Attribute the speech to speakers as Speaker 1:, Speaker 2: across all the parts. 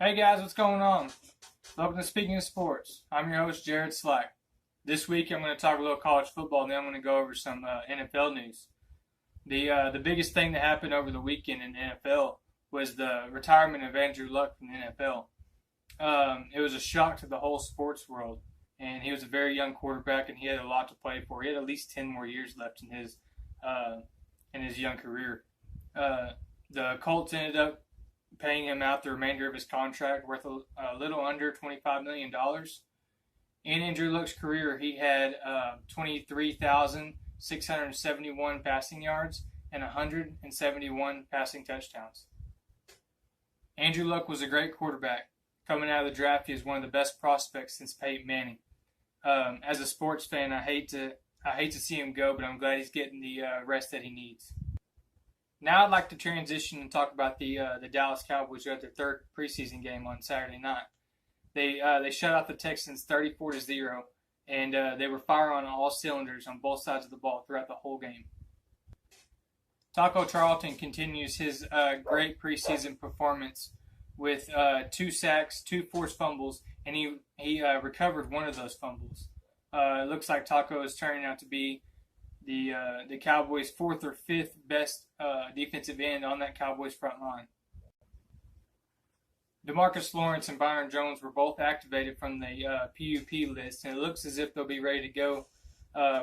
Speaker 1: Hey guys, what's going on? Welcome to Speaking of Sports. I'm your host, Jared Slack. This week I'm going to talk a little college football, and then I'm going to go over some NFL news. The biggest thing that happened over the weekend in the NFL was the retirement of Andrew Luck from the NFL. It was a shock to the whole sports world, and he was a very young quarterback, and he had a lot to play for. He had at least 10 more years left in his young career. The Colts ended up paying him out the remainder of his contract, worth a little under $25 million. In Andrew Luck's career, he had 23,671 passing yards and 171 passing touchdowns. Andrew Luck was a great quarterback. Coming out of the draft, he is one of the best prospects since Peyton Manning. As a sports fan, I hate to see him go, but I'm glad he's getting the rest that he needs. Now I'd like to transition and talk about the Dallas Cowboys who had their third preseason game on Saturday night. They shut out the Texans 34-0, and they were firing on all cylinders on both sides of the ball throughout the whole game. Taco Charlton continues his great preseason performance with 2 sacks, 2 forced fumbles, and he recovered one of those fumbles. It looks like Taco is turning out to be the Cowboys' 4th or 5th best defensive end on that Cowboys front line. DeMarcus Lawrence and Byron Jones were both activated from the PUP list, and it looks as if they'll be ready to go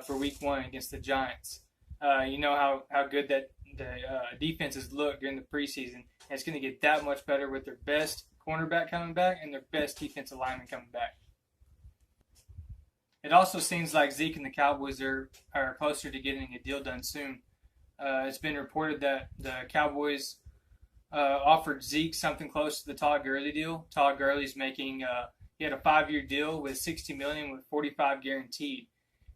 Speaker 1: for Week 1 against the Giants. You know how good that the defenses look during the preseason, and it's going to get that much better with their best cornerback coming back and their best defensive lineman coming back. It also seems like Zeke and the Cowboys are closer to getting a deal done soon. It's been reported that the Cowboys offered Zeke something close to the Todd Gurley deal. Todd Gurley's making he had a 5-year deal with $60 million with $45 guaranteed,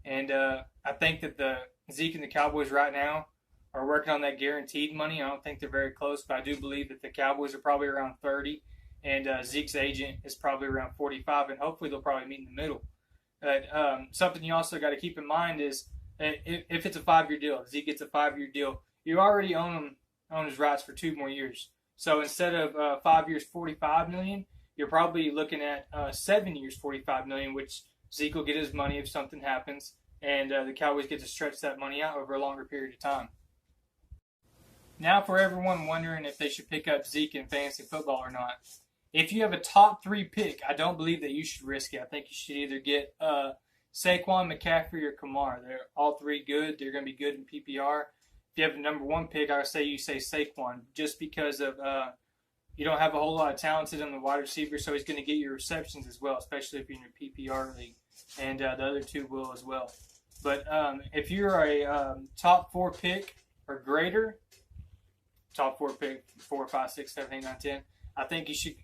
Speaker 1: and I think that the Zeke and the Cowboys right now are working on that guaranteed money. I don't think they're very close, but I do believe that the Cowboys are probably around 30, and Zeke's agent is probably around 45, and hopefully they'll probably meet in the middle. But something you also got to keep in mind is if it's a 5-year deal, if Zeke gets a 5-year deal, you already own his rights for 2 more years. So instead of 5 years, $45 million, you're probably looking at 7 years, $45 million, which Zeke will get his money if something happens, and the Cowboys get to stretch that money out over a longer period of time. Now, for everyone wondering if they should pick up Zeke in fantasy football or not, if you have a top 3 pick, I don't believe that you should risk it. I think you should either get Saquon, McCaffrey, or Kamara. They're all 3 good. They're going to be good in PPR. If you have the number 1 pick, I would say you say Saquon, just because of you don't have a whole lot of talented on the wide receiver, so he's going to get your receptions as well, especially if you're in your PPR league, and the other 2 will as well. But if you're a top 4 pick or greater, top 4 pick, 4, 5, 6, 7, 8, 9, 10, I think you should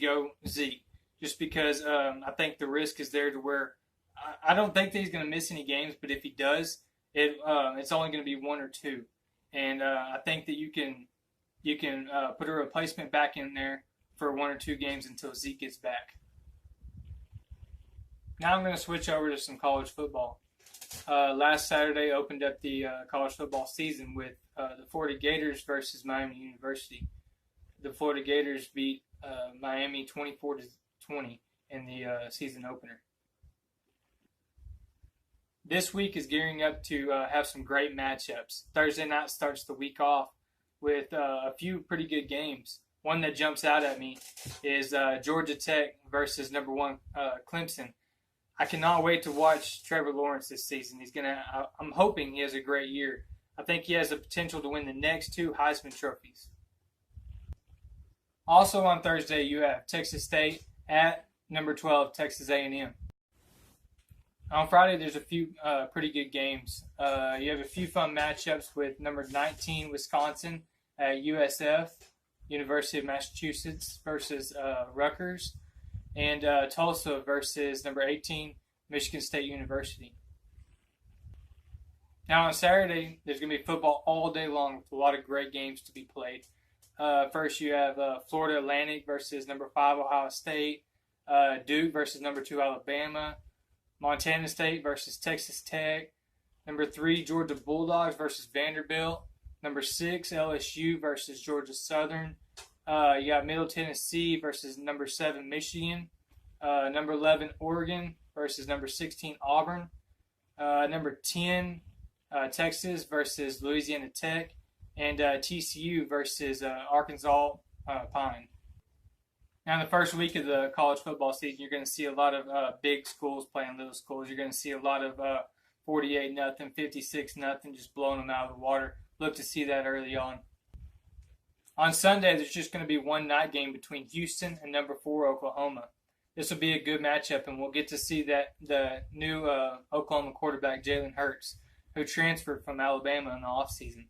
Speaker 1: go Zeke, just because I think the risk is there to where I don't think that he's going to miss any games, but if he does, it's only going to be 1 or 2, and I think that you can put a replacement back in there for 1 or 2 games until Zeke gets back. Now I'm going to switch over to some college football. Last Saturday opened up the college football season with the Florida Gators versus Miami University. The Florida Gators beat Miami 24-20 in the season opener. This week is gearing up to have some great matchups. Thursday night starts the week off with a few pretty good games. One that jumps out at me is Georgia Tech versus number 1 Clemson. I cannot wait to watch Trevor Lawrence this season. I'm hoping he has a great year. I think he has the potential to win the next 2 Heisman trophies. Also on Thursday, you have Texas State at number 12, Texas A&M. On Friday, there's a few pretty good games. You have a few fun matchups with number 19, Wisconsin at USF, University of Massachusetts versus Rutgers, and Tulsa versus number 18, Michigan State University. Now on Saturday, there's going to be football all day long with a lot of great games to be played. First, you have Florida Atlantic versus number 5, Ohio State, Duke versus number 2, Alabama, Montana State versus Texas Tech, number 3, Georgia Bulldogs versus Vanderbilt, number 6, LSU versus Georgia Southern, You got Middle Tennessee versus number 7 Michigan. Number 11 Oregon versus number 16 Auburn. Number 10 Texas versus Louisiana Tech. And TCU versus Arkansas Pine. Now, in the first week of the college football season, you're going to see a lot of big schools playing little schools. You're going to see a lot of 48-0, 56-0, just blowing them out of the water. Look to see that early on. On Sunday, there's just going to be one night game between Houston and number 4 Oklahoma. This will be a good matchup, and we'll get to see that the new Oklahoma quarterback, Jalen Hurts, who transferred from Alabama in the offseason.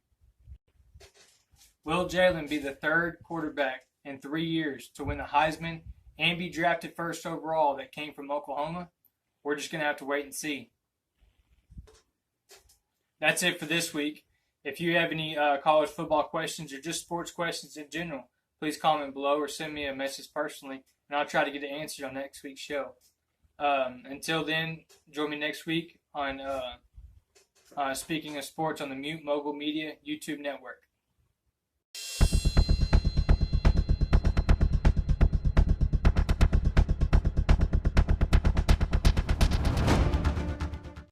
Speaker 1: Will Jalen be the third quarterback in 3 years to win the Heisman and be drafted first overall that came from Oklahoma? We're just going to have to wait and see. That's it for this week. If you have any college football questions or just sports questions in general, please comment below or send me a message personally, and I'll try to get it answered on next week's show. Until then, join me next week on Speaking of Sports on the Mute Mogul Media YouTube Network.